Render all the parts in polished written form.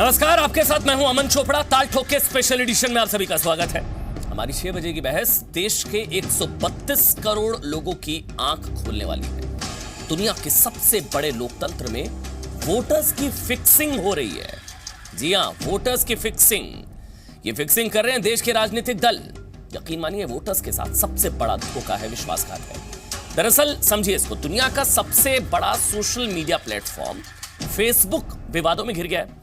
नमस्कार, आपके साथ मैं हूं अमन चोपड़ा। ताल ठोक के स्पेशल एडिशन में आप सभी का स्वागत है। हमारी 6 बजे की बहस देश के 132 करोड़ लोगों की आंख खोलने वाली है। दुनिया के सबसे बड़े लोकतंत्र में वोटर्स की फिक्सिंग हो रही है। जी हां, वोटर्स की फिक्सिंग। ये फिक्सिंग कर रहे हैं देश के राजनीतिक दल। यकीन मानिए, वोटर्स के साथ सबसे बड़ा धोखा है, विश्वासघात है। दरअसल समझिए इसको, दुनिया का सबसे बड़ा सोशल मीडिया प्लेटफॉर्म फेसबुक विवादों में घिर गया है।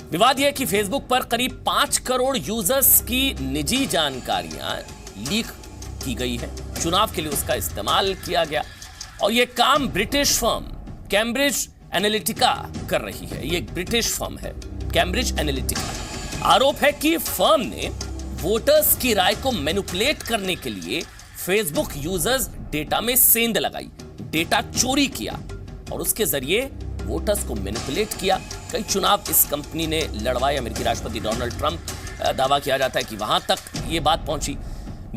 विवाद यह है कि फेसबुक पर करीब 5 करोड़ यूजर्स की निजी जानकारियां लीक की गई है। चुनाव के लिए उसका इस्तेमाल किया गया और यह काम ब्रिटिश फर्म कैम्ब्रिज एनालिटिका कर रही है। यह एक ब्रिटिश फर्म है, कैम्ब्रिज एनालिटिका। आरोप है कि फर्म ने वोटर्स की राय को मैनिपुलेट करने के लिए फेसबुक यूजर्स डेटा में सेंध लगाई, डेटा चोरी किया और उसके जरिए वोटर्स को मैनिपुलेट किया। कई चुनाव इस कंपनी ने लड़वाए। अमेरिकी राष्ट्रपति डोनाल्ड ट्रंप, दावा किया जाता है कि वहां तक यह बात पहुंची।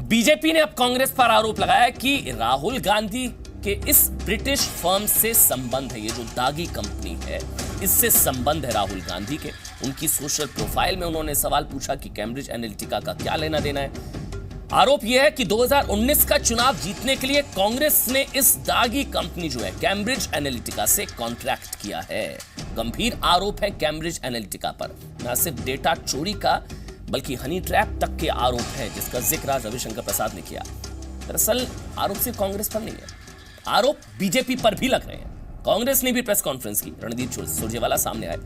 बीजेपी ने अब कांग्रेस पर आरोप लगाया कि राहुल गांधी के इस ब्रिटिश फर्म से संबंध है। ये जो दागी कंपनी है, इससे संबंध है राहुल गांधी के। उनकी सोशल प्रोफाइल में उन्होंने सवाल पूछा कि कैम्ब्रिज एनालिटिका का क्या लेना देना है। आरोप यह है कि 2019 का चुनाव जीतने के लिए कांग्रेस ने इस दागी कंपनी जो है कैम्ब्रिज एनालिटिका से कॉन्ट्रैक्ट किया है। गंभीर आरोप है कैम्ब्रिज एनालिटिका पर। न सिर्फ डेटा चोरी का बल्कि हनी ट्रैप तक के आरोप है, जिसका जिक्र आज रविशंकर प्रसाद ने किया। दरअसल आरोप सिर्फ कांग्रेस पर नहीं है, आरोप बीजेपी पर भी लग रहे हैं। कांग्रेस ने भी प्रेस कॉन्फ्रेंस की। रणदीप सुरजेवाला सामने आए,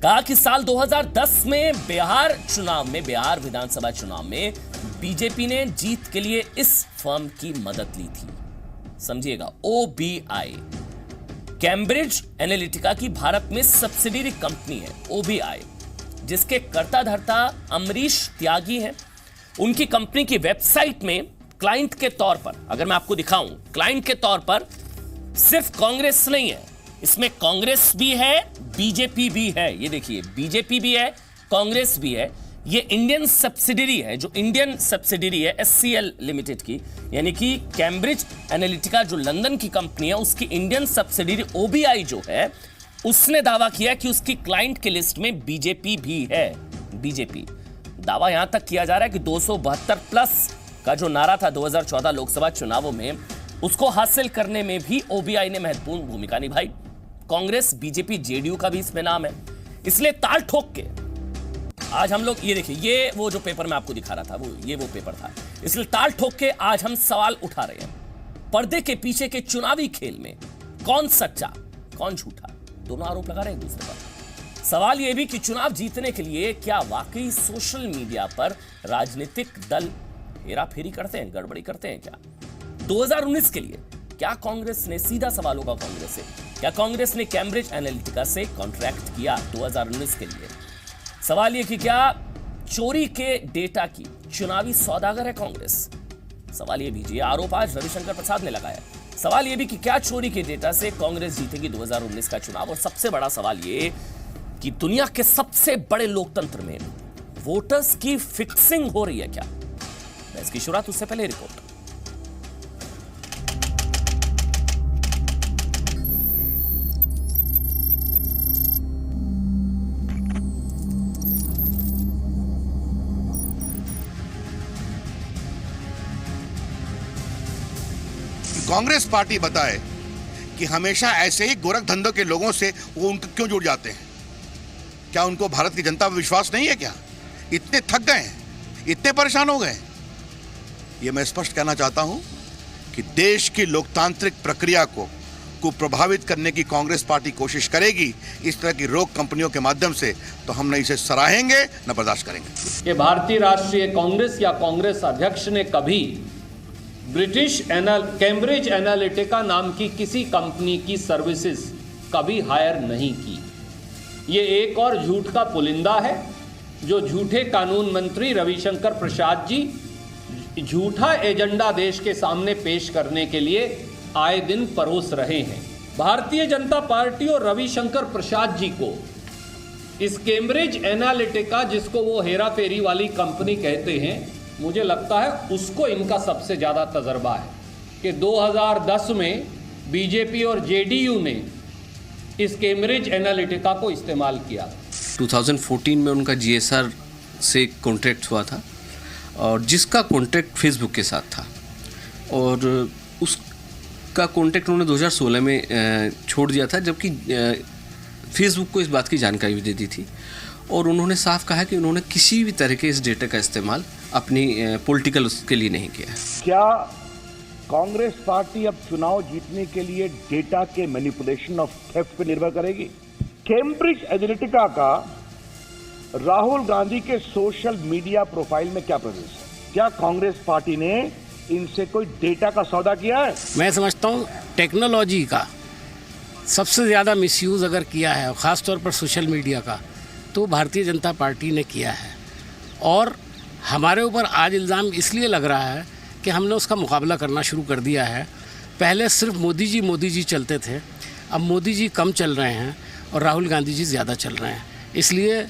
कहा कि साल 2010 में बिहार विधानसभा चुनाव में बीजेपी ने जीत के लिए इस फर्म की मदद ली थी। समझिएगा, ओबीआई कैम्ब्रिज एनालिटिका की भारत में सब्सिडियरी कंपनी है ओबीआई, जिसके कर्ता धर्ता अमरीश त्यागी हैं। उनकी कंपनी की वेबसाइट में क्लाइंट के तौर पर, अगर मैं आपको दिखाऊं, क्लाइंट के तौर पर सिर्फ कांग्रेस नहीं है, इसमें कांग्रेस भी है, बीजेपी भी है। ये देखिए, बीजेपी भी है, कांग्रेस भी है। ये इंडियन सब्सिडियरी है, जो इंडियन सब्सिडियरी है एचसीएल लिमिटेड की, यानी कि कैम्ब्रिज एनालिटिका जो लंदन की कंपनी है, उसकी इंडियन सब्सिडियरी ओबीआई जो है, उसने दावा किया कि उसकी क्लाइंट की लिस्ट में बीजेपी भी है। बीजेपी दावा यहां तक किया जा रहा है कि 272 प्लस का जो नारा था 2014 लोकसभा चुनावों में, उसको हासिल करने में भी ओबीआई ने महत्वपूर्ण भूमिका निभाई। कांग्रेस, बीजेपी, जेडीयू का भी इसमें नाम है। इसलिए ताल ठोक के आज हम लोग, ये देखिए, ये वो जो पेपर मैं आपको दिखा रहा था, वो पेपर था। इसलिए ताल ठोक के आज हम सवाल उठा रहे हैं। पर्दे के पीछे के चुनावी खेल में कौन सच्चा, कौन झूठा, दोनों आरोप लगा रहे हैं एक दूसरे पर। सवाल यह भी कि चुनाव जीतने के लिए क्या वाकई सोशल मीडिया पर राजनीतिक दल हेरा फेरी करते हैं, गड़बड़ी करते हैं क्या? 2019 के लिए क्या कांग्रेस ने, सीधा सवाल होगा कांग्रेस से, क्या कांग्रेस ने कैम्ब्रिज एनालिटिका से कॉन्ट्रैक्ट किया 2019 के लिए? सवाल यह कि क्या चोरी के डेटा की चुनावी सौदागर है कांग्रेस? सवाल यह भी, आरोप आज रविशंकर प्रसाद ने लगाया। सवाल यह भी कि क्या चोरी के डेटा से कांग्रेस जीतेगी 2019 का चुनाव? और सबसे बड़ा सवाल यह कि दुनिया के सबसे बड़े लोकतंत्र में वोटर्स की फिक्सिंग हो रही है क्या? मैं इसकी शुरुआत उससे पहले रिपोर्ट। कांग्रेस पार्टी बताए कि हमेशा ऐसे ही गोरख धंधों के लोगों से वो उनको क्यों जुड़ जाते हैं? क्या उनको भारत की जनता पर विश्वास नहीं है क्या? इतने थक गए हैं, इतने परेशान हो गए? ये मैं स्पष्ट कहना चाहता हूं कि देश की लोकतांत्रिक प्रक्रिया को प्रभावित करने की कांग्रेस पार्टी कोशिश करेगी इस तरह की रोक कंपनियों के माध्यम से, तो हम न इसे सराहेंगे न बर्दाश्त करेंगे। कि भारतीय राष्ट्रीय कांग्रेस या कांग्रेस अध्यक्ष ने कभी कैम्ब्रिज एनालिटिका नाम की किसी कंपनी की सर्विसेज कभी हायर नहीं की। ये एक और झूठ का पुलिंदा है जो झूठे कानून मंत्री रविशंकर प्रसाद जी झूठा एजेंडा देश के सामने पेश करने के लिए आए दिन परोस रहे हैं। भारतीय जनता पार्टी और रविशंकर प्रसाद जी को इस कैम्ब्रिज एनालिटिका, जिसको वो हेरा फेरी वाली कंपनी कहते हैं, मुझे लगता है उसको इनका सबसे ज़्यादा तजर्बा है कि 2010 में बीजेपी और जेडीयू ने इस कैम्ब्रिज एनालिटिका को इस्तेमाल किया। 2014 में उनका GSR से कॉन्ट्रैक्ट हुआ था और जिसका कॉन्ट्रैक्ट फेसबुक के साथ था और उसका कॉन्ट्रैक्ट उन्होंने 2016 में छोड़ दिया था, जबकि फेसबुक को इस बात की जानकारी भी दे दी थी और उन्होंने साफ कहा कि उन्होंने किसी भी तरह के इस डेटा का इस्तेमाल अपनी पॉलिटिकल उसके लिए नहीं किया है। क्या कांग्रेस पार्टी अब चुनाव जीतने के लिए डेटा के मैनिपुलेशन और थेफ्ट पर निर्भर करेगी? कैम्ब्रिज एनालिटिका का राहुल गांधी के सोशल मीडिया प्रोफाइल में क्या प्रेजेंस है? क्या कांग्रेस पार्टी ने इनसे कोई डेटा का सौदा किया है? मैं समझता हूँ टेक्नोलॉजी का सबसे ज़्यादा मिसयूज़ अगर किया है, ख़ास तौर पर सोशल मीडिया का, तो भारतीय जनता पार्टी ने किया है। और हमारे ऊपर आज इल्ज़ाम इसलिए लग रहा है कि हमने उसका मुकाबला करना शुरू कर दिया है। पहले सिर्फ मोदी जी चलते थे, अब मोदी जी कम चल रहे हैं और राहुल गांधी जी ज़्यादा चल रहे हैं। इसलिए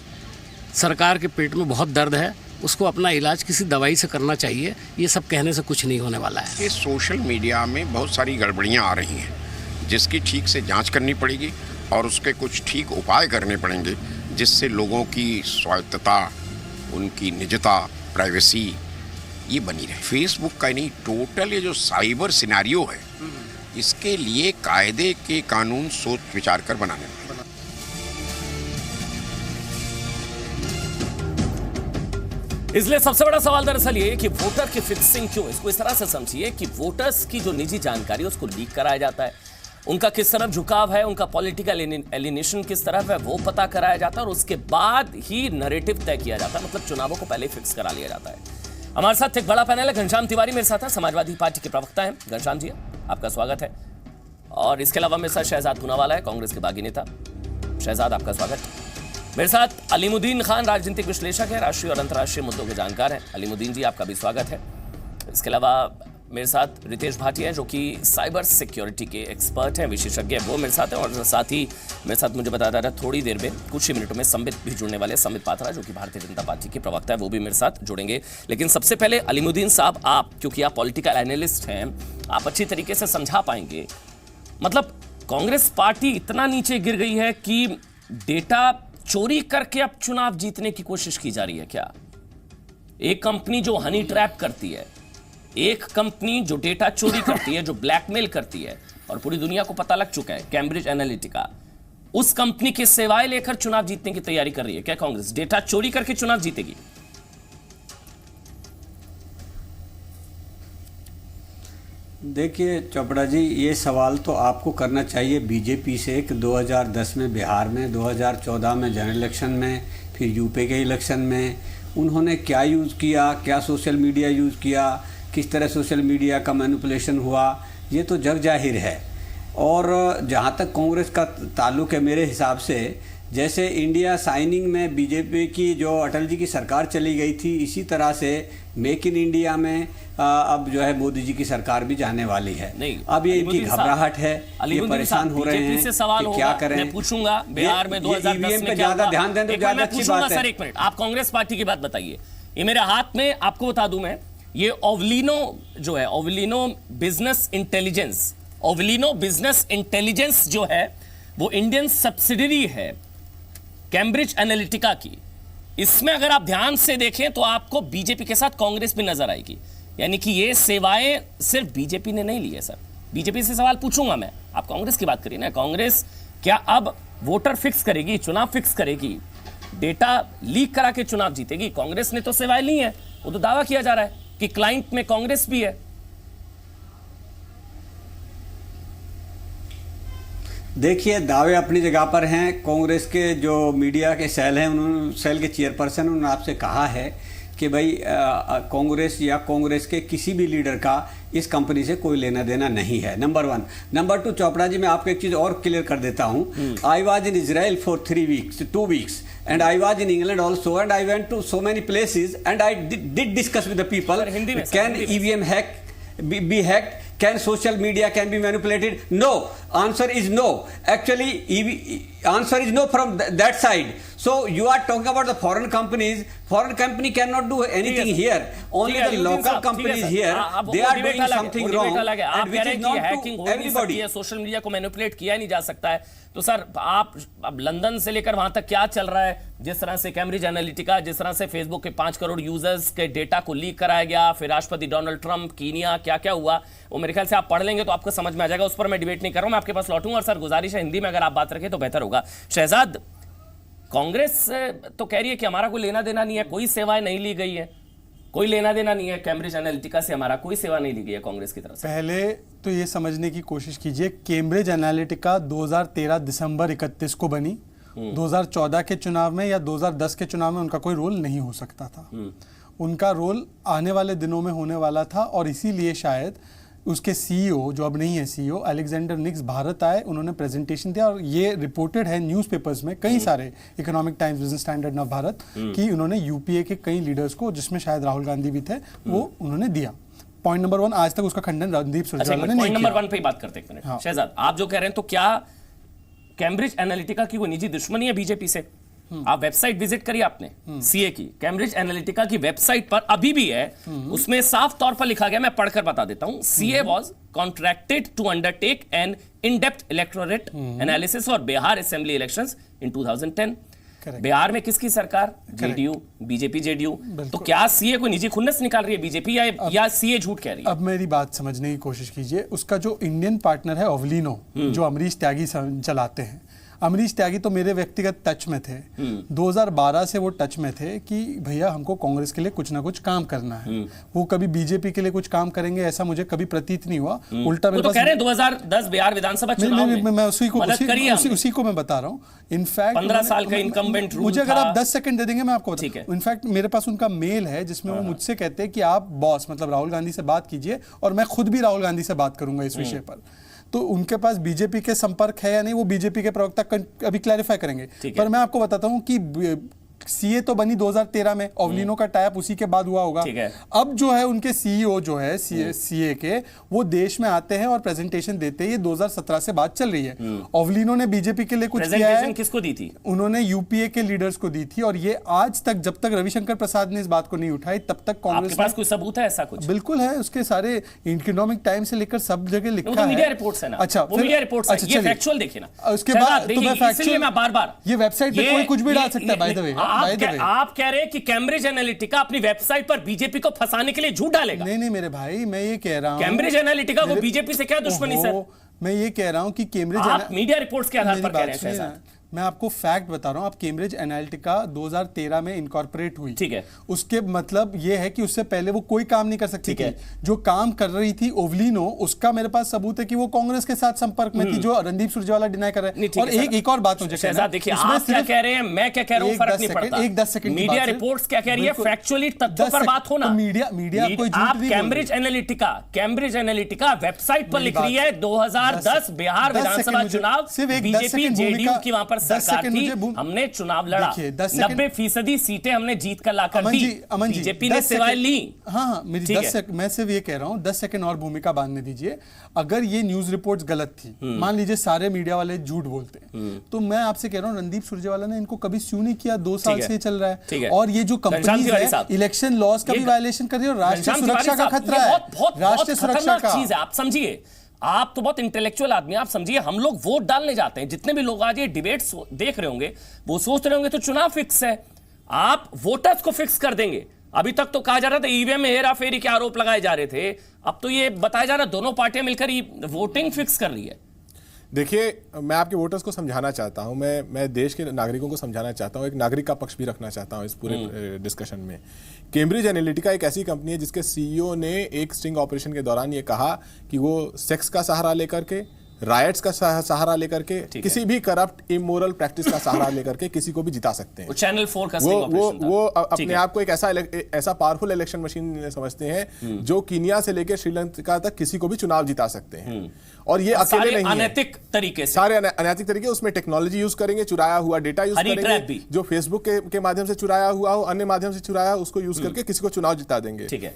सरकार के पेट में बहुत दर्द है, उसको अपना इलाज किसी दवाई से करना चाहिए। ये सब कहने से कुछ नहीं होने वाला है। ये सोशल मीडिया में बहुत सारी गड़बड़ियाँ आ रही हैं जिसकी ठीक से जांच करनी पड़ेगी और उसके कुछ ठीक उपाय करने पड़ेंगे जिससे लोगों की स्वायत्तता, उनकी निजता, प्राइवेसी ये बनी रहे। फेसबुक का नहीं, टोटल ये जो साइबर सिनेरियो है इसके लिए कायदे के कानून सोच विचार कर बनाने पड़ेंगे। इसलिए सबसे बड़ा सवाल दरअसल ये कि वोटर की फिक्सिंग क्यों? इसको इस तरह से समझिए कि वोटर्स की जो निजी जानकारी है उसको लीक कराया जाता है, उनका किस तरफ झुकाव है, उनका पॉलिटिकल एलिनेशन किस तरफ है, वो पता कराया जाता है और उसके बाद ही नैरेटिव तय किया जाता है। मतलब चुनावों को पहले फिक्स करा लिया जाता है। हमारे साथ एक बड़ा पैनल है। घनश्याम तिवारी मेरे साथ है, समाजवादी पार्टी के प्रवक्ता हैं। घनश्याम जी, आपका स्वागत है। और इसके अलावा मेरे साथ शहजाद पूनावाला है, कांग्रेस के बागी नेता। शहजाद, आपका स्वागत है। मेरे साथ अलीमुद्दीन खान, राजनीतिक विश्लेषक है, राष्ट्रीय और अंतर्राष्ट्रीय मुद्दों के जानकार हैं। अलीमुद्दीन जी, आपका भी स्वागत है। इसके अलावा मेरे साथ रितेश भाटिया है जो कि साइबर सिक्योरिटी के एक्सपर्ट हैं, विशेषज्ञ हैं, वो मेरे साथ हैं। और साथ ही मेरे साथ मुझे बताया जा रहा है थोड़ी देर में, कुछ ही मिनटों में संबित भी जुड़ने वाले हैं। संबित पात्रा जो कि भारतीय जनता पार्टी के प्रवक्ता है, वो भी मेरे साथ जुड़ेंगे। लेकिन सबसे पहले अलीमुद्दीन साहब, आप क्योंकि आप पॉलिटिकल एनालिस्ट हैं, आप अच्छी तरीके से समझा पाएंगे। मतलब कांग्रेस पार्टी इतना नीचे गिर गई है कि डेटा चोरी करके अब चुनाव जीतने की कोशिश की जा रही है क्या? एक कंपनी जो हनी ट्रैप करती है, एक कंपनी जो डेटा चोरी करती है, जो ब्लैकमेल करती है, और पूरी दुनिया को पता लग चुका है, कैम्ब्रिज एनालिटिका, उस कंपनी की सेवाएं लेकर चुनाव जीतने की तैयारी कर रही है क्या कांग्रेस? डेटा चोरी करके चुनाव जीतेगी? देखिए चोपड़ा जी, ये सवाल तो आपको करना चाहिए बीजेपी से कि 2010 में बिहार में, 2014 में जनरल इलेक्शन में, फिर यूपी के इलेक्शन में उन्होंने क्या यूज़ किया, क्या सोशल मीडिया यूज़ किया, किस तरह सोशल मीडिया का मैनिपुलेशन हुआ, ये तो जग जाहिर है। और जहाँ तक कांग्रेस का ताल्लुक़ है, मेरे हिसाब से जैसे इंडिया साइनिंग में बीजेपी की जो अटल जी की सरकार चली गई थी, इसी तरह से मेक इन इंडिया में अब जो है मोदी जी की सरकार भी जाने वाली है। नहीं, अब ये इनकी घबराहट है, ये परेशान हो रहे हैं कि क्या करें। मैं पूछूंगा बिहार में 2010 में पे ज्यादा ध्यान दें तो ज्यादा अच्छी बात है। सर एक मिनट, आप कांग्रेस पार्टी की बात बताइए। ये मेरे हाथ में, आपको बता दूं मैं, ये ओवलिनो जो है, ओवलिनो बिजनेस इंटेलिजेंस जो है, वो इंडियन सब्सिडरी है कैम्ब्रिज एनालिटिका की। इसमें अगर आप ध्यान से देखें तो आपको बीजेपी के साथ कांग्रेस भी नजर आएगी। यानी कि ये सेवाएं सिर्फ बीजेपी ने नहीं ली है। सर, बीजेपी से सवाल पूछूंगा मैं, आप कांग्रेस की बात करिए ना। कांग्रेस क्या अब वोटर फिक्स करेगी, चुनाव फिक्स करेगी, डेटा लीक करा के चुनाव जीतेगी? कांग्रेस ने तो सेवाएं ली हैं, वो तो दावा किया जा रहा है कि क्लाइंट में कांग्रेस भी है। देखिए, दावे अपनी जगह पर हैं। कांग्रेस के जो मीडिया के सेल हैं, उन्होंने सेल के चेयरपर्सन उन्होंने आपसे कहा है कि भाई कांग्रेस या कांग्रेस के किसी भी लीडर का इस कंपनी से कोई लेना देना नहीं है, नंबर 1। नंबर 2, चोपड़ा जी, मैं आपको एक चीज़ और क्लियर कर देता हूँ। I was in Israel for 2 weeks and I was in England also and I went to so many places and I did discuss with the people, can EVM be hacked? Can social media can be manipulated? No. Answer is no. Actually, answer is no from that side. So you are talking about the foreign companies. Foreign company cannot do anything here. Only the local companies here, they are doing something wrong, and which is not to everybody. Social media को manipulate किया नहीं जा सकता है। तो sir आप अब London से लेकर वहां तक क्या चल रहा है, जिस तरह से कैम्ब्रिज एनालिटिका, जिस तरह से फेसबुक के 5 करोड़ यूजर्स के डेटा को लीक कराया गया, फिर राष्ट्रपति डोनाल्ड ट्रंप, कीनिया, क्या क्या हुआ, वो मेरे ख्याल से आप पढ़ लेंगे तो आपको समझ में आ जाएगा। उस पर मैं डिबेट नहीं कर रहा हूं, मैं आपके पास लौटूंगा। और सर गुजारिश है हिंदी में अगर आप बात रखें तो बेहतर होगा। शहजाद, कांग्रेस तो कह रही है कि हमारा कोई लेना देना नहीं है, कोई सेवाएं नहीं ली गई है, कोई लेना देना नहीं है कैम्ब्रिज एनालिटिका से, हमारा कोई सेवा नहीं ली गई है कांग्रेस की तरफ से। पहले तो ये समझने की कोशिश कीजिए, कैम्ब्रिज एनालिटिका 2013 दिसंबर 31 को बनी। 2014 के चुनाव में या 2010 के चुनाव में उनका कोई रोल नहीं हो सकता था। उनका रोल आने वाले दिनों में होने वाला था, और इसीलिए शायद उसके सीईओ, जो अब नहीं है सीईओ, अलेक्जेंडर निक्स भारत आए, उन्होंने प्रेजेंटेशन दिया, और ये रिपोर्टेड है न्यूज़पेपर्स में, कई सारे, इकोनॉमिक टाइम्स, बिजनेस स्टैंडर्ड, नव भारत, कि उन्होंने यूपीए के कई लीडर्स को, जिसमें शायद राहुल गांधी भी थे, वो उन्होंने दिया। पॉइंट नंबर 1, आज तक उसका खंडन रणदीप सुरजेवाला ने नहीं किया। पॉइंट नंबर 1 पे बात करते हैं एक मिनट। शहजाद, आप जो कह रहे हैं, तो क्या कैम्ब्रिज एनालिटिका की कोई निजी दुश्मनी है बीजेपी से? आप वेबसाइट विजिट करिए आपने सीए की, कैम्ब्रिज एनालिटिका की वेबसाइट पर अभी भी है, उसमें साफ तौर पर लिखा गया, मैं पढ़कर बता देता हूं, CA was contracted to undertake an in depth electorate analysis for Bihar assembly elections in 2010। Bihar में किसकी सरकार? JDU, BJP JDU. तो क्या सीए कोई निजी खुन्नस निकाल रही है बीजेपी, या सीए झूठ कह रही है? अब मेरी बात समझने की कोशिश कीजिए। उसका जो इंडियन पार्टनर है ओवलिनो, जो अमरीश त्यागी चलाते हैं, अमरीश त्यागी तो मेरे व्यक्तिगत टच में थे। 2012 से वो टच में थे कि भैया हमको कांग्रेस के लिए कुछ ना कुछ काम करना है। वो कभी बीजेपी के लिए कुछ काम करेंगे ऐसा मुझे कभी प्रतीत नहीं हुआ। उल्टा मेरे पास, कह रहे हैं 2010 बिहार विधानसभा चुनाव में मैं उसी को मैं बता रहा हूँ। इनफैक्ट 15 साल का इनकम्बेंट रूल मुझे अगर आप 10 सेकंड दे देंगे मैं आपको बताऊं। इनफैक्ट मेरे पास उनका मेल है जिसमें वो मुझसे कहते हैं कि आप बॉस मतलब राहुल गांधी से बात कीजिए, और मैं खुद भी राहुल गांधी से बात करूंगा इस विषय पर। तो उनके पास बीजेपी के संपर्क है या नहीं, वो बीजेपी के प्रवक्ता अभी क्लैरिफाई करेंगे। पर मैं आपको बताता हूं कि सीए तो बनी 2013 में, ओवलिनो का टाइप उसी के बाद हुआ होगा। अब जो है उनके सीईओ जो है सीए के, वो देश में आते हैं और प्रेजेंटेशन देते हैं। ये 2017 से बात चल रही है। ओवलिनो ने बीजेपी के लिए कुछ किया है, किसको दी थी? उन्होंने यूपीए के लीडर्स को दी थी, और ये आज तक, जब तक रविशंकर प्रसाद ने इस बात को नहीं उठाई, तब तक कांग्रेस के पास कोई सबूत है ऐसा कुछ? बिल्कुल है, उसके सारे इकोनॉमिक टाइम से लेकर सब जगह लिखा है। मीडिया रिपोर्ट्स है ना। अच्छा, वो मीडिया रिपोर्ट्स है, ये फैक्चुअल देखिए ना। उसके बाद तो मैं फैक्चुअल, मैं बार-बार, ये वेबसाइट पे कोई कुछ भी डाल सकता है। बाय द वे, आप कह रहे हैं कि कैम्ब्रिज एनालिटिका अपनी वेबसाइट पर बीजेपी को फंसाने के लिए झूठ डालेगा? नहीं मेरे भाई, मैं ये कह रहा हूं, कैम्ब्रिज एनालिटिका को बीजेपी से क्या दुश्मनी सर? मैं ये कह रहा हूं कि कैम्ब्रिज, आप मीडिया रिपोर्ट्स के आधार पर कह रहे हैं सर। मैं आपको फैक्ट बता रहा हूं। आप कैम्ब्रिज एनालिटिका 2013 में इनकॉर्पोरेट हुई, ठीक है। उसके मतलब ये है कि उससे पहले वो कोई काम नहीं कर सकती थी। जो काम कर रही थी ओवलिनो, उसका मेरे पास सबूत है कि वो कांग्रेस के साथ संपर्क में थी, जो रणदीप सुरजेवाला डिनाई कर रहे हैं। और एक और बात मुझे कहना है, देखिए आप क्या कह रहे हैं, मैं क्या कह रहा हूं, फर्क नहीं पड़ता। एक 10 सेकंड, मीडिया रिपोर्ट्स क्या कह रही है, फैक्चुअली तथ्यों पर बात होना। मीडिया कोई झूठ आप नहीं, कैम्ब्रिज एनालिटिका वेबसाइट पर लिख रही है 2010 बिहार विधानसभा चुनाव, बीजेपी जेडीयू की वहां पर सरकार थी, हमने चुनाव लड़ा, 90% सीटें हमने जीत कर लाकर दी, बीजेपी ने सेवाएं ली। हाँ, मेरी 10 सेकंड, मैं सिर्फ ये कह रहा हूँ, 10 सेकंड और भूमिका बांधने दीजिए। अगर ये न्यूज रिपोर्ट्स गलत थी, मान लीजिए सारे मीडिया वाले झूठ बोलते हैं, तो मैं आपसे कह रहा हूँ रणदीप सुरजेवाला ने इनको कभी स्यू नहीं किया, 2 साल से चल रहा है। और ये जो कंपनी है इलेक्शन लॉज का भी वायलेशन कर रही है, और राष्ट्रीय सुरक्षा का खतरा है, राष्ट्रीय सुरक्षा का चीज है। आप समझिए, आप तो बहुत इंटेलेक्चुअल आदमी, आप समझिए, हम लोग वोट डालने जाते हैं, जितने भी लोग आज ये डिबेट्स देख रहे होंगे वो सोच रहे होंगे तो चुनाव फिक्स है, आप वोटर्स को फिक्स कर देंगे। अभी तक तो कहा जा रहा था ईवीएम में हेरा फेरी के आरोप लगाए जा रहे थे, अब तो ये बताया जा रहा है दोनों पार्टियां मिलकर वोटिंग फिक्स कर रही है। देखिए, मैं आपके वोटर्स को समझाना चाहता हूं, मैं देश के नागरिकों को समझाना चाहता हूं, एक नागरिक का पक्ष भी रखना चाहता हूं इस पूरे डिस्कशन में। कैम्ब्रिज एनालिटिका एक ऐसी कंपनी है जिसके सीईओ ने एक स्टिंग ऑपरेशन के दौरान ये कहा कि वो सेक्स का सहारा लेकर के, राइट्स का सहारा लेकर के, किसी भी करप्ट इमोरल प्रैक्टिस का सहारा लेकर के किसी को भी जिता सकते हैं। वो चैनल 4 का वो अपने आप को एक ऐसा पावरफुल इलेक्शन मशीन समझते हैं जो कीनिया से लेकर श्रीलंका तक किसी को भी चुनाव जिता सकते हैं। और ये अकेले नहीं है, अनैतिक तरीके से, सारे अनैतिक तरीके, उसमें टेक्नोलॉजी यूज करेंगे, चुराया हुआ डेटा यूज करेंगे, जो फेसबुक के माध्यम से चुराया हुआ हो, अन्य माध्यम से चुराया उसको यूज करके किसी को चुनाव जिता देंगे। ठीक है।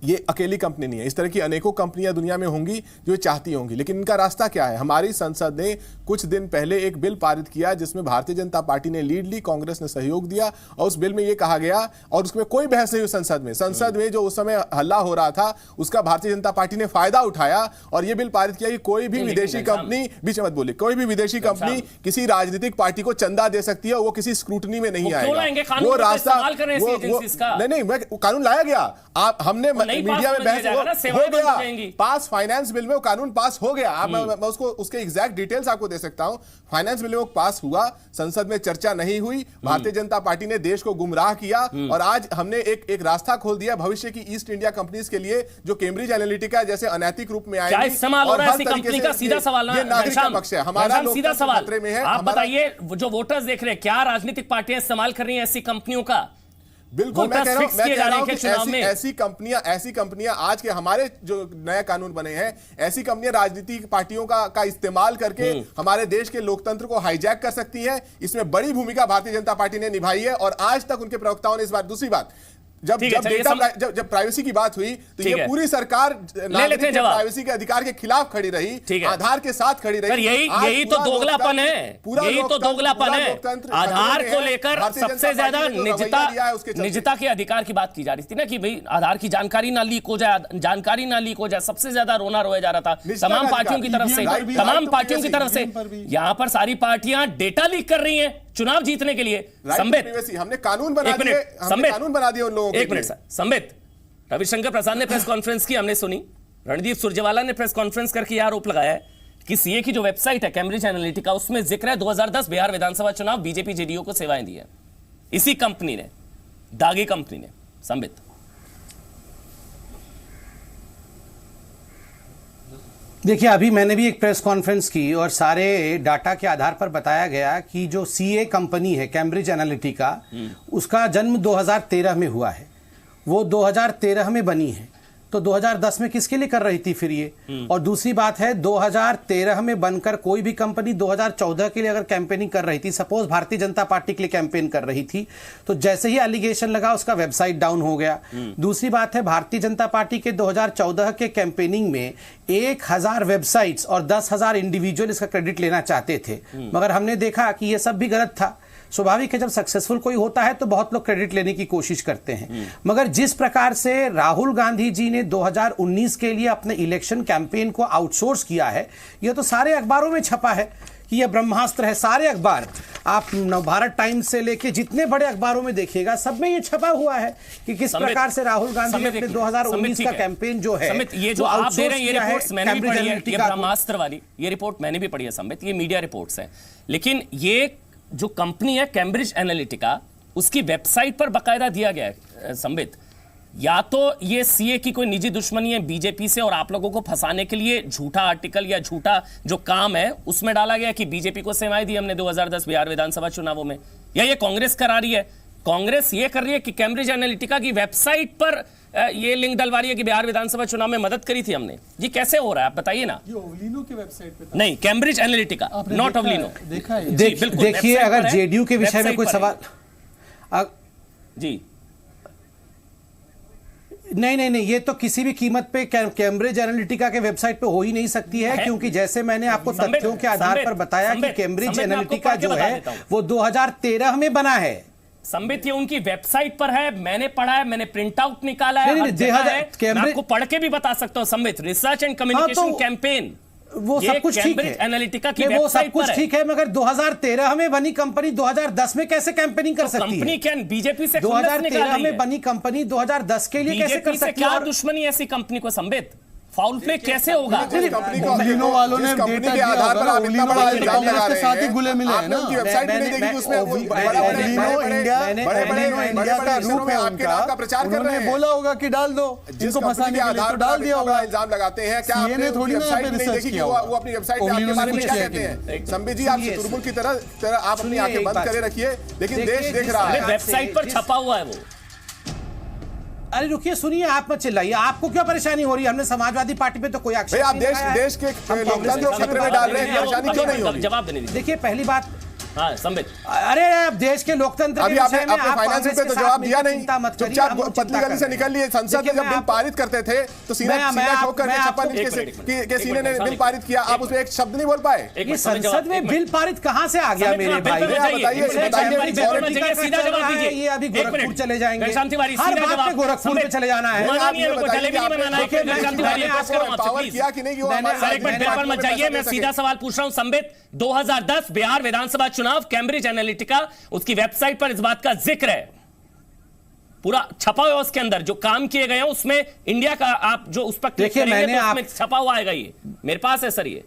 ये अकेली कंपनी नहीं है, इस तरह की अनेकों कंपनियां दुनिया में होंगी जो चाहती होंगी, लेकिन इनका रास्ता क्या है? हमारी संसद ने कुछ दिन पहले एक बिल पारित किया जिसमें भारतीय जनता पार्टी ने लीड ली, कांग्रेस ने सहयोग दिया, और उस बिल में यह कहा गया, और उसमें कोई बहस नहीं हुई संसद में जो उस समय हल्ला हो रहा था उसका भारतीय जनता पार्टी ने फायदा उठाया और यह बिल पारित किया कि कोई भी विदेशी कंपनी, बीच मत बोले, कोई भी विदेशी कंपनी किसी राजनीतिक पार्टी को चंदा दे सकती है, वो किसी स्क्रूटनी में नहीं आएगा। वो रास्ता नहीं, मैं कानून लाया गया, आप हमने मीडिया में बहस हो गया, पास फाइनेंस बिल में वो कानून पास हो गया। मैं उसको उसके एग्जैक्ट डिटेल्स आपको दे सकता हूं। फाइनेंस बिल में वो पास हुआ, संसद में चर्चा नहीं हुई, भारतीय जनता पार्टी ने देश को गुमराह किया और आज हमने एक रास्ता खोल दिया भविष्य की ईस्ट इंडिया कंपनीज के लिए जो कैम्ब्रिज एनालिटिका जैसे अनैतिक रूप में आएंगी। और हर तरीके से सीधा सवाल है, नागरिक का पक्ष है, हमारा सीधा सवाल खतरे में है। आप बताइए, जो वोटर्स देख रहे हैं, क्या राजनीतिक पार्टियां इस्तेमाल कर रही हैं ऐसी कंपनियों का? बिल्कुल, मैं कह रहा हूं कि ऐसी कंपनियां आज के हमारे जो नए कानून बने हैं, ऐसी कंपनियां राजनीतिक पार्टियों का इस्तेमाल करके हमारे देश के लोकतंत्र को हाईजैक कर सकती हैं। इसमें बड़ी भूमिका भारतीय जनता पार्टी ने निभाई है और आज तक उनके प्रवक्ताओं ने इस बात। दूसरी बात, जब प्राइवेसी की बात हुई तो ये पूरी सरकार प्राइवेसी के अधिकार के खिलाफ खड़ी रही, आधार के साथ खड़ी रही। यही तो दोगलापन है, यही तो दोगलापन है। आधार को लेकर सबसे ज्यादा निजता के अधिकार की बात की जा रही थी ना, कि भाई आधार की जानकारी ना लीक हो जाए, सबसे ज्यादा रोना रोया जा रहा था तमाम पार्टियों की तरफ से, यहां पर सारी पार्टियां डेटा लीक कर रही हैं चुनाव जीतने के लिए। हमने कानून बना दिए उन लोगों के लिए। एक मिनट संबित, रविशंकर प्रसाद ने प्रेस कॉन्फ्रेंस की, हमने सुनी। रणदीप सुरजेवाला ने प्रेस कॉन्फ्रेंस करके यह आरोप लगाया है कि सीए की जो वेबसाइट है कैम्ब्रिज एनालिटिका, उसमें जिक्र है 2010 बिहार विधानसभा चुनाव बीजेपी जेडीयू को सेवाएं दी है इसी कंपनी ने, दागी कंपनी ने। संबित, देखिए, अभी मैंने भी एक प्रेस कॉन्फ्रेंस की और सारे डाटा के आधार पर बताया गया कि जो सीए कंपनी है कैम्ब्रिज एनालिटिका, उसका जन्म 2013 में हुआ है, वो 2013 में बनी है, तो 2010 में किसके लिए कर रही थी फिर ये? और दूसरी बात है, 2013 में बनकर कोई भी कंपनी 2014 के लिए अगर कैंपेनिंग कर रही थी, सपोज भारतीय जनता पार्टी के लिए कैंपेन कर रही थी, तो जैसे ही एलिगेशन लगा उसका वेबसाइट डाउन हो गया। दूसरी बात है, भारतीय जनता पार्टी के 2014 के कैंपेनिंग में 1000 वेबसाइट्स और 10,000 इंडिविजुअल इसका क्रेडिट लेना चाहते थे, मगर हमने देखा कि यह सब भी गलत था। स्वाभाविक है, जब सक्सेसफुल कोई होता है तो बहुत लोग क्रेडिट लेने की कोशिश करते हैं, मगर जिस प्रकार से राहुल गांधी जी ने 2019 के लिए अपने इलेक्शन कैंपेन को आउटसोर्स किया है, यह तो सारे अखबारों में छपा है कि यह ब्रह्मास्त्र है। सारे अखबार, आप नवभारत टाइम्स से लेके जितने बड़े अखबारों में देखिएगा, सब में यह छपा हुआ है कि किस प्रकार से राहुल गांधी ने अपने 2019 का कैंपेन जो है, ये जो आप दे रहे हैं, ये रिपोर्ट्स मैंने भी पढ़ी है, ये ब्रह्मास्त्र वाली ये रिपोर्ट मैंने भी पढ़ी है संबित, ये मीडिया रिपोर्ट्स है। लेकिन ये जो कंपनी है कैम्ब्रिज एनालिटिका, उसकी वेबसाइट पर बकायदा दिया गया है संबित, या तो ये सीए की कोई निजी दुश्मनी है बीजेपी से और आप लोगों को फंसाने के लिए झूठा आर्टिकल या झूठा जो काम है उसमें डाला गया कि बीजेपी को सेवाएं दी हमने 2010 बिहार विधानसभा चुनावों में, या ये कांग्रेस करा रही है? कांग्रेस ये कर रही है कि कैम्ब्रिज एनालिटिका की वेबसाइट पर ये लिंक डलवा रही है कि बिहार विधानसभा चुनाव में मदद करी थी हमने। जी कैसे हो रहा है आप बताइए ना? ये ओवलिनो की वेबसाइट पे था। नहीं, कैम्ब्रिज एनालिटिका, नॉट ओवलिनो। देखा है? देखिए, अगर जेडीयू के विषय में कोई सवाल, जी नहीं, ये तो किसी भी कीमत पे कैम्ब्रिज एनालिटिका के वेबसाइट पे हो ही नहीं सकती है, क्योंकि जैसे मैंने आपको तथ्यों के आधार पर बताया कि कैम्ब्रिज एनालिटिका जो है वो 2013 में बना है। संबित, ये उनकी वेबसाइट पर है, मैंने पढ़ा है, मैंने प्रिंट आउट निकाला है, मैं आपको पढ़ के भी बता सकता हूं Sambit. Research and communication campaign, वो सब कुछ ठीक है, एनालिटिका की वो सब कुछ ठीक है, मगर 2013 में बनी कंपनी 2010 में कैसे कैंपेनिंग कर सकती है? कंपनी क्या बीजेपी से 2013 में बनी कंपनी 2010 के लिए कैसे कर सकती है? क्या दुश्मनी है ऐसी कंपनी को संबित? फाउल प्ले कैसे होगा? ओवलिनो वालों ने डेटा के आधार पर आप इतना बड़ा इल्जाम लगा रहे हैं, साथ ही गुले मिले हैं ना। उनकी वेबसाइट में देखिए कि उसमें ओवलिनो इंडिया का रूप है उनका, प्रचार कर रहे हैं, बोला होगा कि डाल दो, जिनको फंसाने के लिए तो डाल दिया होगा। इल्जाम लगाते हैं, क्या आपने थोड़ी ना वेबसाइट में देखी कि वो अपनी वेबसाइट पे आपके बारे में क्या कहते हैं? संबित जी, आप तुरमुल की तरह आप अपनी आंखें बंद करे रखिए, लेकिन देश देख रहा है, वेबसाइट पर छपा हुआ है वो। अरे रुकिए, सुनिए, आप मत चिल्लाइए, आपको क्या परेशानी हो रही है? हमने समाजवादी पार्टी पे तो कोई आक्षेप नहीं। आप देश के लोकतंत्र को खतरे में डाल रहे हैं, परेशानी क्यों नहीं हो रही? जवाब देने दीजिए। देखिए, पहली बात, हाँ संबित, अरे अब देश के लोकतंत्र अभी के आपने विषय में अपने आप फाइनेंस कांग्रेस पे के तो साथ जवाब दिया मिलकर नहीं, चिंता मत करिए, चुपचाप हम लोग पतली चिंता गली से कर रहे निकल लिए। संसद में देखिए, जब मैं बिल आप- पारित करते थे तो सीना मैं ठोक आपको- करके मैं छप्पन आपको- इंच एक मिनट, के सीने ने एक बिल मिनट, पारित किया, आप उसमें एक शब्द नहीं बोल पाए। एक ये मिनट, समय संसद जवाब, में एक बिल मिनट। पारित कहाँ से आ गया समय मेरे जवाब, भाई? बिल्कुल बताइए, बताइए, बताइए, घनश्याम तिवारी, बिल्कुल बताइए, बताइए, सीधा जवाब दीजिए। ये अभी एक गोरखपुर मिनट, चले जाएंगे। घनश्याम तिवारी, हर सीधा बात जवाब। पे गोरखपुर पे चले जाना है। घुमाना आप नहीं है, ये मेरे को बताइए जलेबी कि नहीं बनाना है। देखिए, मैं- घनश्याम तिवारी, मैंने रिक्वेस्ट कर रहा हूं आपसे, पावर प्लीज। किया कि नहीं कि वो मैंने- हमारे एक मिनट, पेपर मत जाइए, मैं सीधा सवाल पूछ रहा हूं। संबित, 2010 बिहार विधानसभा चुनाव, कैम्ब्रिज एनालिटिका, उसकी वेबसाइट पर इस बात का जिक्र है, पूरा छपा हुआ उसके अंदर जो काम किए गए हैं उसमें इंडिया का, आप जो उस पर क्लिक देखिए, करेंगे मैंने तो उसमें छपा हुआ आएगा। ये मेरे पास है सर। ये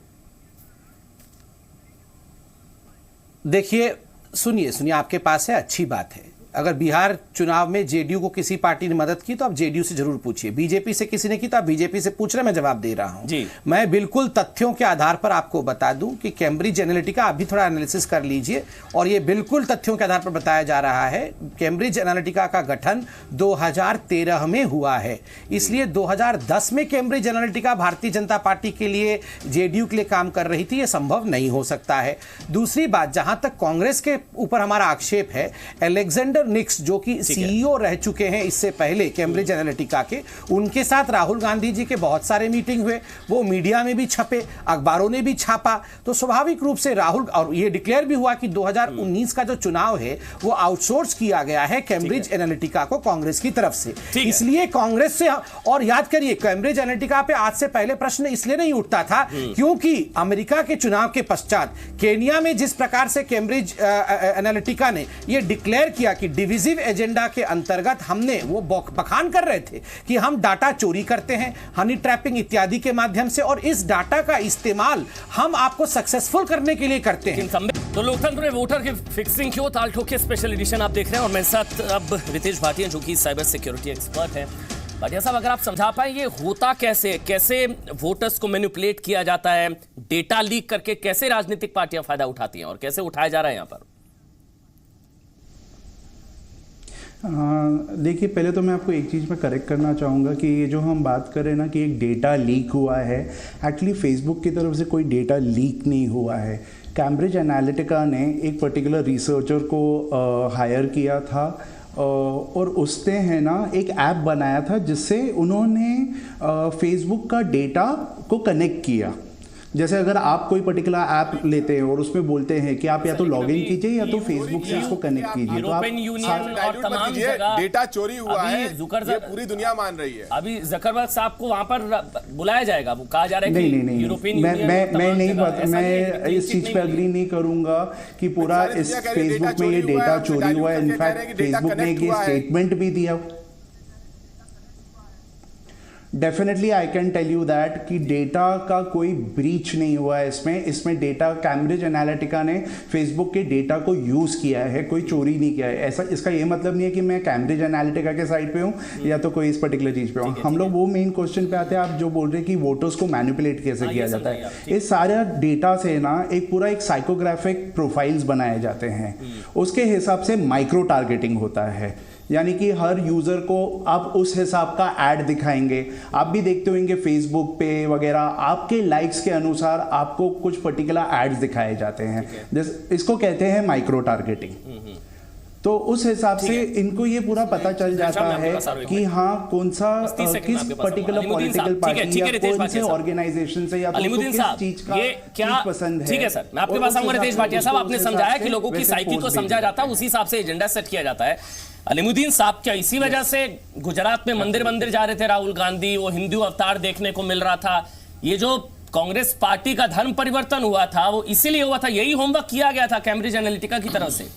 देखिए, सुनिए, आपके पास है, अच्छी बात है। अगर बिहार चुनाव में जेडीयू को किसी पार्टी ने मदद की तो आप जेडीयू से जरूर पूछिए, बीजेपी से किसी ने की तो आप बीजेपी से पूछ रहे, मैं जवाब दे रहा हूं जी। मैं बिल्कुल तथ्यों के आधार पर आपको बता दूं कि कैम्ब्रिज एनालिटिका, आप भी थोड़ा एनालिसिस कर लीजिए, और ये बिल्कुल तथ्यों के आधार पर बताया जा रहा है। कैम्ब्रिज एनालिटिका का गठन 2013 में हुआ है, इसलिए 2010 में Cambridge Analytica Bharatiya Janata party के लिए, जेडीयू के लिए काम कर रही थी, यह संभव नहीं हो सकता है। दूसरी बात, जहां तक कांग्रेस के ऊपर हमारा आक्षेप है, अलेक्जेंडर निक्स जो कि सीईओ रह चुके हैं इससे पहले कैम्ब्रिज एनालिटिका के, उनके साथ राहुल गांधी जी के बहुत सारे मीटिंग हुए, वो मीडिया में भी छपे, अखबारों ने भी छापा, तो स्वाभाविक रूप से राहुल, और ये डिक्लेयर भी हुआ कि 2019 का जो चुनाव है वो आउटसोर्स किया गया है कैम्ब्रिज एनालिटिका को कांग्रेस की तरफ से। इसलिए कांग्रेस से, और याद करिए कैम्ब्रिज एनालिटिका पे आज से पहले प्रश्न इसलिए नहीं उठता था क्योंकि अमेरिका के चुनाव के पश्चात केनिया में जिस प्रकार से कैम्ब्रिज एनालिटिका ने यह डिक्लेयर किया कि डिविजिव एजेंडा के अंतर्गत हमने, वो बखान कर रहे थे कि हम डाटा चोरी करते हैं हनी ट्रैपिंग इत्यादि के माध्यम से, और इस डाटा का इस्तेमाल हम आपको सक्सेसफुल करने के लिए करते हैं। तो लोकतंत्र में वोटर की फिक्सिंग क्यों, ताल ठोक के स्पेशल एडिशन आप देख रहे हैं, और मेरे साथ अब रितेश भाटिया जो कि साइबर सिक्योरिटी एक्सपर्ट हैं। भाटिया साहब, अगर आप समझा पाए ये होता कैसे वोटर्स को मैनिपुलेट किया जाता है, डेटा लीक करके कैसे राजनीतिक पार्टियां फायदा उठाती हैं और कैसे उठाया जा रहा है यहां पर? देखिए, पहले तो मैं आपको एक चीज़ में करेक्ट करना चाहूँगा कि ये जो हम बात कर रहे हैं ना कि एक डेटा लीक हुआ है, एक्चुअली फेसबुक की तरफ से कोई डेटा लीक नहीं हुआ है। कैम्ब्रिज एनालिटिका ने एक पर्टिकुलर रिसर्चर को हायर किया था और उसने है ना एक ऐप बनाया था जिससे उन्होंने फेसबुक का डेटा को कनेक्ट किया। जैसे अगर आप कोई पर्टिकुलर ऐप लेते हैं और उसमें बोलते हैं कि आप या तो लॉग इन कीजिए या तो फेसबुक से इसको कनेक्ट कीजिए, तो आप और तमाम जगह डेटा चोरी हुआ है, ये पूरी दुनिया मान रही है। अभी जकरबर्ग साहब को वहां पर बुलाया जाएगा, वो कहा जा रहा है कि नहीं, यूरोपियन मैं इस चीज पे अग्री नहीं करूंगा कि पूरा इस फेसबुक में ये डेटा चोरी हुआ है। इनफैक्ट फेसबुक ने ये स्टेटमेंट भी दिया। Definitely I can tell you that कि डेटा का कोई ब्रीच नहीं हुआ है इसमें डेटा, कैम्ब्रिज एनालिटिका ने फेसबुक के डेटा को यूज़ किया है, कोई चोरी नहीं किया है। ऐसा, इसका ये मतलब नहीं है कि मैं कैम्ब्रिज एनालिटिका के साइड पे हूँ या तो कोई इस पर्टिकुलर चीज़ पे हूँ। हम लोग वो मेन क्वेश्चन पे आते हैं, आप जो बोल रहे हैं कि वोटर्स को मैनिपुलेट कैसे किया जाता है। इस सारे डेटा से ना एक पूरा एक साइकोग्राफिक प्रोफाइल्स बनाए जाते हैं, उसके हिसाब से माइक्रो टारगेटिंग होता है, यानी कि हर यूज़र को आप उस हिसाब का ऐड दिखाएंगे। आप भी देखते होंगे फेसबुक पे वगैरह, आपके लाइक्स के अनुसार आपको कुछ पर्टिकुलर एड्स दिखाए जाते हैं, इसको कहते हैं माइक्रो टारगेटिंग। तो उस हिसाब से इनको ये पूरा पता चल जाता है कि हाँ कौन सा किस पर्टिकुलर पॉलिटिकल पार्टी या कौन से ऑर्गेनाइजेशन से या तो किस चीज का क्या पसंद है। ठीक है सर, मैं आपके पास आऊंगा। रितेश भाटिया साहब, आपने समझाया कि लोगों की साइकी को समझा जाता है, उसी हिसाब से एजेंडा सेट किया जाता है। अलीमुद्दीन साहब, क्या इसी वजह से गुजरात में मंदिर जा रहे थे राहुल गांधी, वो हिंदू अवतार देखने को मिल रहा था, ये जो कांग्रेस पार्टी का धर्म परिवर्तन हुआ था वो इसीलिए हुआ था, यही होमवर्क किया गया था कैम्ब्रिज एनालिटिका की तरफ से?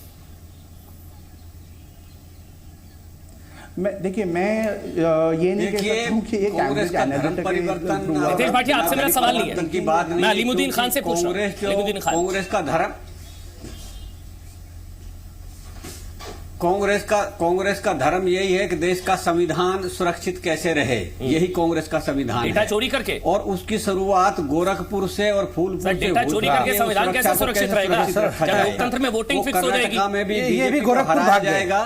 देखिए, मैं ये नहीं कह सकता हूं कि ये कैम्ब्रिज एनालिटिका रितेश भाटिया, आपसे मेरा सवाल नहीं है, मैं अलीमुद्दीन खान से पूछ रहा हूं। अलीमुद्दीन खान, कांग्रेस का धर्म यही है कि देश का संविधान सुरक्षित कैसे रहे, यही कांग्रेस का संविधान है। डेटा चोरी करके, और उसकी शुरुआत गोरखपुर से और फूलपुर से। डेटा चोरी करके संविधान कैसे सुरक्षित रहेगा? जब लोकतंत्र में वोटिंग फिक्स हो जाएगी, ये भी गोरखपुर भाग जाएगा।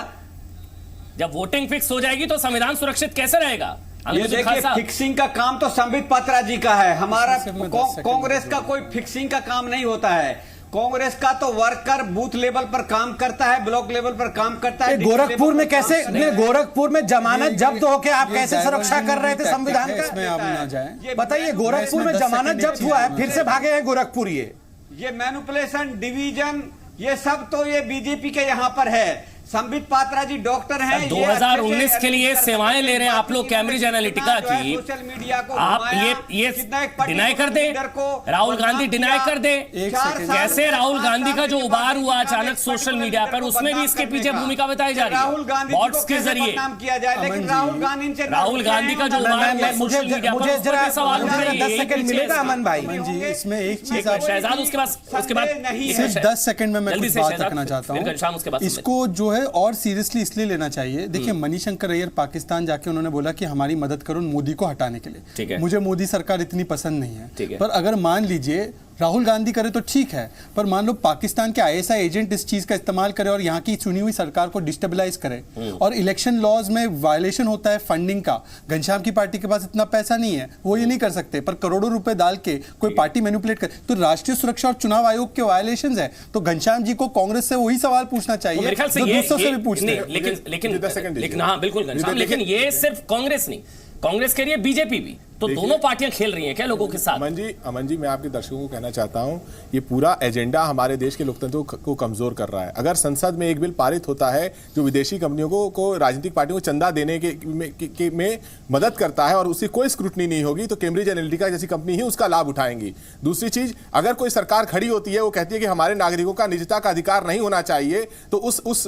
जब वोटिंग फिक्स हो जाएगी तो संविधान सुरक्षित कैसे रहेगा? ये देखिए, फिक्सिंग का काम तो संबित पात्रा जी का है, हमारा कांग्रेस का कोई फिक्सिंग का काम नहीं होता है। कांग्रेस का तो वर्कर बूथ लेवल पर काम करता है, ब्लॉक लेवल पर काम करता है। गोरखपुर में कैसे, गोरखपुर में जमानत जब्त होकर आप कैसे सुरक्षा कर रहे थे संविधान का? इसमें आप ना जाएं। बताइए, गोरखपुर में जमानत जब्त हुआ है, फिर से भागे हैं गोरखपुर। ये मैनिपुलेशन, डिवीजन, ये सब तो ये बीजेपी के यहाँ पर है। संबित पात्रा जी डॉक्टर हैं, 2019 के लिए सेवाएं ले रहे हैं आप लोग कैम्ब्रिज एनालिटिका की। सोशल मीडिया को आप ये डिनाई कर दे, राहुल गांधी डिनाई कर दे। कैसे राहुल गांधी का जो उबार हुआ अचानक सोशल मीडिया पर, उसमें भी इसके पीछे भूमिका बताई जा रही है राहुल गांधी बॉट्स के जरिए किया जाए, लेकिन राहुल गांधी का जो उबार हुआ सोशल मीडिया पर, उस पर सवाल उठ रहे हैं। 10 सेकंड मिलेगा अमन भाई जी, इसमें एक चीज शहजाद, उसके बाद सिर्फ 10 सेकंड में मैं कुछ बात रखना चाहता हूँ। इसको जो है और सीरियसली इसलिए लेना चाहिए। देखिए, मणिशंकर अय्यर पाकिस्तान जाके उन्होंने बोला कि हमारी मदद करो मोदी को हटाने के लिए। मुझे मोदी सरकार इतनी पसंद नहीं है, पर अगर मान लीजिए राहुल गांधी करे तो ठीक है, पर मान लो पाकिस्तान के आईएसआई एजेंट इस चीज का इस्तेमाल करे और यहाँ की चुनी हुई सरकार को डिस्टेबलाइज करे और इलेक्शन लॉज में वायलेशन होता है फंडिंग का। घनश्याम की पार्टी के पास इतना पैसा नहीं है, वो ये नहीं कर सकते, पर करोड़ों रुपए डाल के कोई पार्टी मैनिपुलेट करे तो राष्ट्रीय सुरक्षा और चुनाव आयोग के वायलेशन है। तो घनश्याम जी को कांग्रेस से वही सवाल पूछना चाहिए जो दूसरों से भी पूछते हैं। लेकिन हाँ बिल्कुल घनश्याम, लेकिन ये सिर्फ कांग्रेस नहीं, कांग्रेस के लिए बीजेपी भी, तो दोनों पार्टियां खेल रही हैं क्या लोगों के साथ? अमन जी, मैं आपके दर्शकों को कहना चाहता हूं, ये पूरा एजेंडा हमारे देश के लोकतंत्र को कमजोर कर रहा है। अगर संसद में एक बिल पारित होता है जो विदेशी कंपनियों को राजनीतिक पार्टियों को चंदा देने में मदद करता है और उसकी कोई स्क्रूटनी नहीं होगी, तो कैम्ब्रिज एनालिटिका जैसी कंपनी ही उसका लाभ उठाएंगी। दूसरी चीज, अगर कोई सरकार खड़ी होती है, वो कहती है कि हमारे नागरिकों का निजता का अधिकार नहीं होना चाहिए, तो उस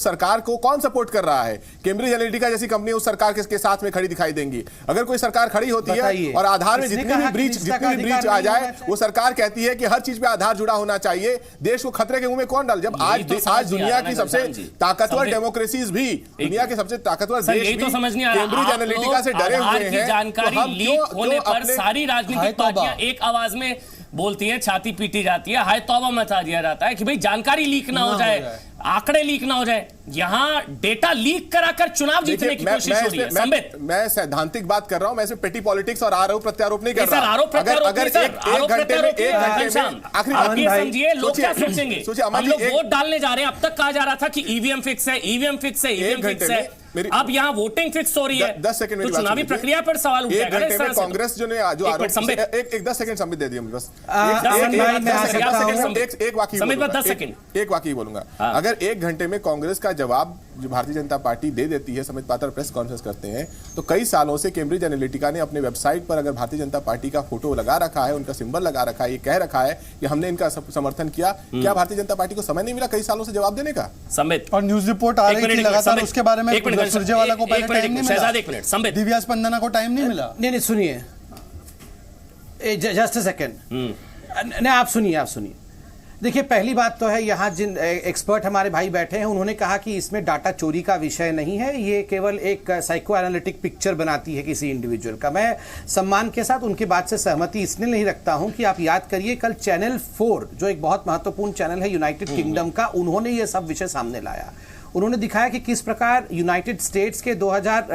सरकार को कौन सपोर्ट कर रहा है? कैम्ब्रिज एनालिटिका जैसी कंपनी उस सरकार के साथ में खड़ी दिखाई देंगी। अगर कोई सरकार खड़ी होती है और आधार में जितनी भी ब्रीच आ जाए, वो सरकार कहती है कि हर चीज पे आधार जुड़ा होना चाहिए, देश को खतरे के मुंह में कौन डाल? जब आज दुनिया की सबसे ताकतवर डेमोक्रेसीज भी, दुनिया के सबसे ताकतवर देश भी कैम्ब्रिज एनालिटिका से डरे हुए हैं। जानकारी लीक होने पर सारी राजनीतिक पार्टियां एक आवाज में बोलती है, छाती पीटी जाती है, हाय तौबा मचा दिया जाता है कि भाई जानकारी लीक ना हो जाए, आंकड़े लीक ना हो जाए। यहां डेटा लीक कराकर चुनाव जीतने की कोशिश हो रही है। संबित, मैं सैद्धांतिक बात कर रहा हूं, मैं इसमें पेटी पॉलिटिक्स और आरोप प्रत्यारोप नहीं कर रहा। आरोप प्रत्यारोप अगर एक घंटे में आखिरी समझिए, लोग क्या सोचेंगे? हम लोग वोट डालने जा रहे हैं, अब तक कहा जा रहा था कि ईवीएम फिक्स है, ईवीएम फिक्स है, ईवीएम फिक्स है, अब यहाँ वोटिंग फिक्स हो रही है। 10 सेकंड तो चुनावी प्रक्रिया पर सवाल उठ जाएगा। कांग्रेस जो आरोप, एक 10 सेकंड संबित दे दिए मुझे, बस एक वाक्य बोलूंगा। अगर एक घंटे में कांग्रेस का जवाब जो भारतीय जनता पार्टी दे देती है, संबित पात्रा प्रेस कॉन्फ्रेंस करते हैं, तो कई सालों से कैम्ब्रिज एनालिटिका ने अपने वेबसाइट पर अगर भारतीय जनता पार्टी का फोटो लगा रखा है, उनका सिंबल लगा रखा है, ये कह रखा है कि हमने इनका समर्थन किया, क्या भारतीय जनता पार्टी को समय नहीं मिला कई सालों से जवाब देने का? संबित, और न्यूज रिपोर्ट आ रही थी लगातार उसके बारे में, सुरजेवाला को पहले टाइम नहीं मिला, एक मिनट संबित, दिव्या स्पंदना को टाइम नहीं मिला। नहीं सुनिए, जस्ट अ सेकंड, नहीं आप सुनिए। देखिए, पहली बात तो है, यहाँ जिन एक्सपर्ट हमारे भाई बैठे हैं उन्होंने कहा कि इसमें डाटा चोरी का विषय नहीं है, ये केवल एक साइको एनालिटिक पिक्चर बनाती है किसी इंडिविजुअल का। मैं सम्मान के साथ उनकी बात से सहमति इसलिए नहीं रखता हूं कि आप याद करिए, कल चैनल 4 जो एक बहुत महत्वपूर्ण चैनल है यूनाइटेड किंगडम का, उन्होंने ये सब विषय सामने लाया। उन्होंने दिखाया कि किस प्रकार यूनाइटेड स्टेट्स के 2000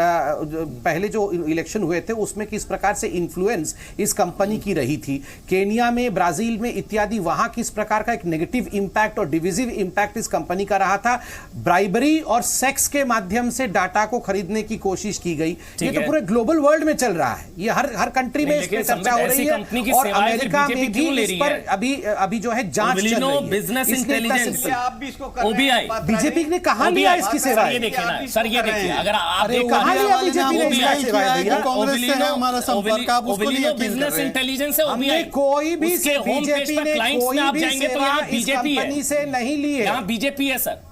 पहले जो इलेक्शन हुए थे उसमें किस प्रकार से इन्फ्लुएंस इस कंपनी की रही थी, केनिया में, ब्राजील में इत्यादि, वहां किस प्रकार का एक नेगेटिव इंपैक्ट और डिविजिव इंपैक्ट इस कंपनी का रहा था। ब्राइबरी और सेक्स के माध्यम से डाटा को खरीदने की कोशिश की गई। ये तो पूरे ग्लोबल वर्ल्ड में चल रहा है, ये हर कंट्री में इसकी चर्चा हो रही है और अमेरिका में भी इस पर अभी जो है जांच चल रही है। बिजनेस इंटेलिजेंस, ओबीआई, बीजेपी ने कहा लिया इसकी सेवा। ये देखिए ना सर, ये देखिए, अगर आप बिजनेस इंटेलिजेंस है, हमने कोई भी बीजेपी ने कोई भी जाएंगे तो यहाँ बीजेपी कंपनी से नहीं लिए, यहाँ बीजेपी है सर।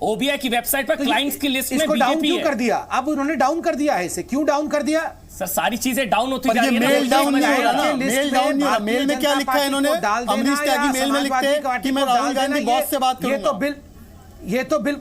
ओबीआई की वेबसाइट पर क्लाइंट्स की लिस्ट में बीजेपी क्यों कर दिया? अब उन्होंने डाउन कर दिया है इसे, क्यों डाउन कर दिया? सर सारी चीजें डाउन होती जा रही है। मेल डाउन नहीं हो रहा ना, मेल डाउन नहीं हो रहा। मेल में क्या लिखा है इन्होंने? अमरीश त्यागी मेल में लिखते हैं कि मैं राहुल गांधी बॉस से बात करूंगा। ये तो बिल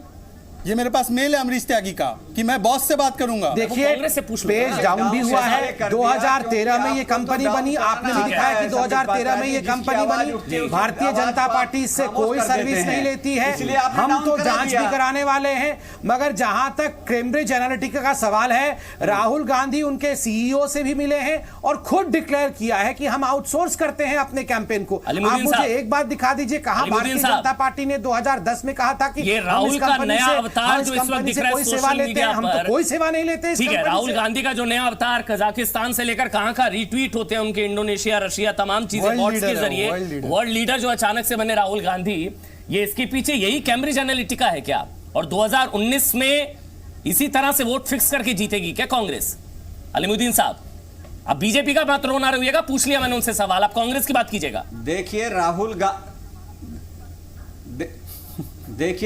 ये मेरे पास मेल है अमरीश त्यागी का, कि मैं बॉस से बात करूंगा। देखिए कांग्रेस से पूछ लो पेज ना। डाउन भी हुआ है। कर दिया 2013 में ये तो कंपनी डाउन बनी, तो आपने भी करना दिखाया है। कि 2013 में ये जिसकी कंपनी आवाज उठती है, बनी। उसकी भारतीय आवाज जनता पार्टी इससे खामोश कोई कर सर्विस देते नहीं हैं। लेती है। इसलिए आपने हम डाउन तो करा जांच दिया। भी कराने वाले हैं। मगर जहां तक कैम्ब्रिज एनालिटिका का सवाल है, राहुल गांधी उनके सीईओ से भी मिले हैं और खुद डिक्लेयर किया है कि हम आउटसोर्स करते हैं अपने कैंपेन को। आप मुझे एक बात दिखा दीजिए, कहां भारतीय जनता पार्टी ने 2010 में कहा था कि ये राहुल का नया अवतार जो इस वक्त दिख रहा है सोशल मीडिया हम तो कोई सेवा नहीं लेते। ठीक है, राहुल गांधी का जो नया अवतार कजाकिस्तान से लेकर कहां का रीट्वीट होते हैं उनके, इंडोनेशिया, रशिया, तमाम चीजें बॉट्स के जरिए। वर्ल्ड लीडर जो अचानक से बने राहुल गांधी, ये इसके पीछे यही कैम्ब्रिज एनालिटिका है क्या? और 2019 में इसी तरह से वोट फिक्स करके जीतेगी क्या कांग्रेस? अलीमुद्दीन साहब, अब बीजेपी का बात रोना रहिएगा, पूछ लिया मैंने उनसे सवाल, आप कांग्रेस की बात कीजिएगा। देखिए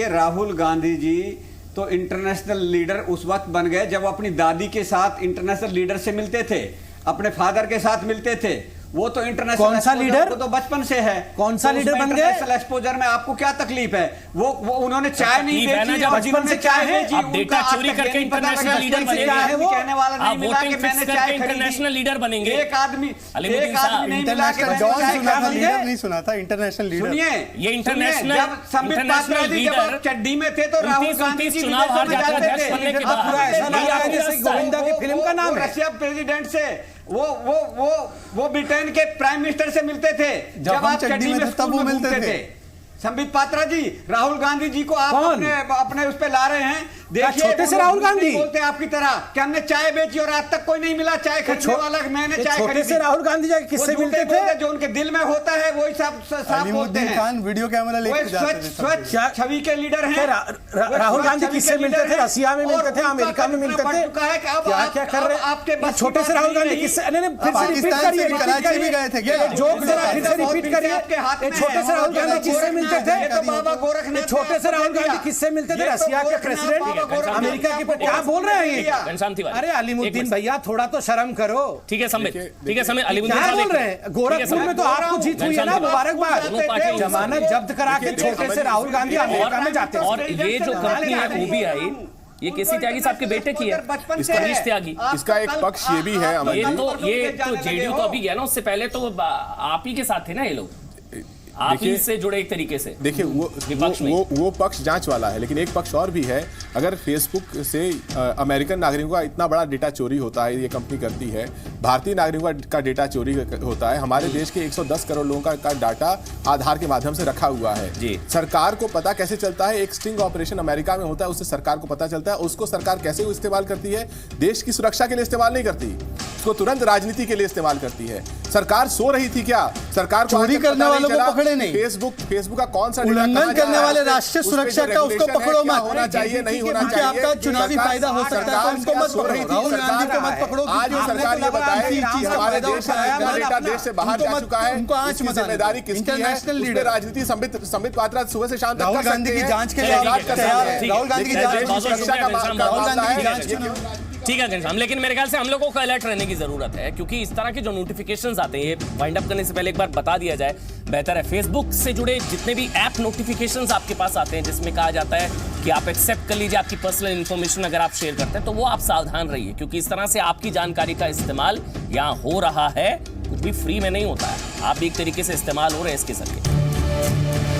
राहुल गांधी जी तो इंटरनेशनल लीडर उस वक्त बन गए जब अपनी दादी के साथ इंटरनेशनल लीडर से मिलते थे, अपने फादर के साथ मिलते थे। वो तो इंटरनेशनल कौन सा लीडर तो बचपन से है। कौन सा लीडर बन गए? इंटरनेशनल एक्सपोजर में आपको क्या तकलीफ है? वो उन्होंने चाय नहीं बेची, बचपन से चाय है। आप डेटा चोरी करके इंटरनेशनल लीडर बनेंगे, कहने वाला नहीं मिला कि मैंने चाय इंटरनेशनल लीडर बनेंगे। एक आदमी नहीं मिला कि नहीं सुना था इंटरनेशनल लीडर। सुनिए, ये इंटरनेशनल जब संबित पात्रा जी जब आप चड्डी में थे तो राहुल गांधी जी चुनाव हार जाते थे बनने के बाद। ऐसा लग रहा है जैसे गोविंदा की फिल्म का नाम है। रशिया प्रेसिडेंट से वो ब्रिटेन के प्राइम मिनिस्टर से मिलते थे जब आप चड्डी में तब वो मिलते थे। संबित पात्रा जी, राहुल गांधी जी को आप अपने उस पे ला रहे हैं। देखिए छोटे से राहुल गांधी बोलते हैं आपकी तरह कि हमने चाय बेची और आज तक कोई नहीं मिला चाय खरीदने वाला। मैंने चाय छोटे से राहुल गांधी जाके किससे मिलते थे? जो उनके दिल में होता है वही साफ बोलते हैं। वीडियो कैमरा लेकर जाते थे। स्वच्छ छवि के लीडर हैं। राहुल गांधी किससे मिलते थे? रशिया में मिलते थे, अमेरिका में मिलते थे। क्या कर रहे आपके छोटे से राहुल गांधी किससे? कराची भी गए थे क्या? जोक जरा फिर से रिपीट करिए। छोटे से राहुल गांधी किससे मिलते थे? छोटे से राहुल गांधी किससे मिलते थे? रशिया के प्रेसिडेंट, अमेरिका के। क्या बोल रहे हैं ये? अरे अलीमुद्दीन भैया थोड़ा तो शर्म करो। ठीक है संबित, ठीक है संबित। अलीमुद्दीन क्या बोल रहे हैं? गोरखपुर में तो आपको जीत हुई है ना, मुबारकबाद। जमानत जब्त करा के छोटे से राहुल गांधी अमेरिका में जाते हैं। और ये जो कंपनी है ओबीआई, ये केसी त्यागी साहब के बेटे की है, हरीश त्यागी। इसका एक पक्ष ये भी है, ये तो जेडीयू तो अभी गया ना, उससे पहले तो आप ही के साथ थे ना ये लोग, आप ही से जुड़े एक तरीके से। देखिए वो पक्ष जांच वाला है, लेकिन एक पक्ष और भी है। अगर फेसबुक से अमेरिकन नागरिकों का इतना बड़ा डेटा चोरी होता है, ये कंपनी करती है, भारतीय नागरिकों का डेटा चोरी होता है, हमारे देश के 110 करोड़ लोगों का डाटा आधार के माध्यम से रखा हुआ है जी। सरकार को पता कैसे चलता है? एक स्टिंग ऑपरेशन अमेरिका में होता है, उससे सरकार को पता चलता है। उसको सरकार कैसे इस्तेमाल करती है? देश की सुरक्षा के लिए इस्तेमाल नहीं करती, उसको तुरंत राजनीति के लिए इस्तेमाल करती है। सरकार सो रही थी क्या? सरकार चोरी करने वालों को पकड़े नहीं। फेसबुक का कौन सा उल्लंघन करने वाले राष्ट्रीय सुरक्षा का उसको पकड़ो मत। होना चाहिए नहीं होना चाहिए, आपका चुनावी फायदा हो सकता है तो उनको मत पकड़ो। राहुल गांधी को मत पकड़ो। आज सरकार ये बताए कि हमारे देश का डेटा देश से बाहर जा चुका है, उनको आज जिम्मेदारी किसकी है? राजनीति संबित पात्रा सुबह से शाम तक राहुल गांधी की जांच के लिए राहुल गांधी की जांच। ठीक है घनश्याम, लेकिन मेरे ख्याल से हम लोगों को अलर्ट रहने की जरूरत है, क्योंकि इस तरह के जो नोटिफिकेशंस आते हैं, ये वाइंड अप करने से पहले एक बार बता दिया जाए बेहतर है। फेसबुक से जुड़े जितने भी ऐप नोटिफिकेशंस आपके पास आते हैं जिसमें कहा जाता है कि आप एक्सेप्ट कर लीजिए आपकी पर्सनल इंफॉर्मेशन अगर आप शेयर करते हैं, तो वो आप सावधान रहिए, क्योंकि इस तरह से आपकी जानकारी का इस्तेमाल यहाँ हो रहा है। कुछ भी फ्री में नहीं होता है, आप भी एक तरीके से इस्तेमाल हो रहे हैं इसके जरिए।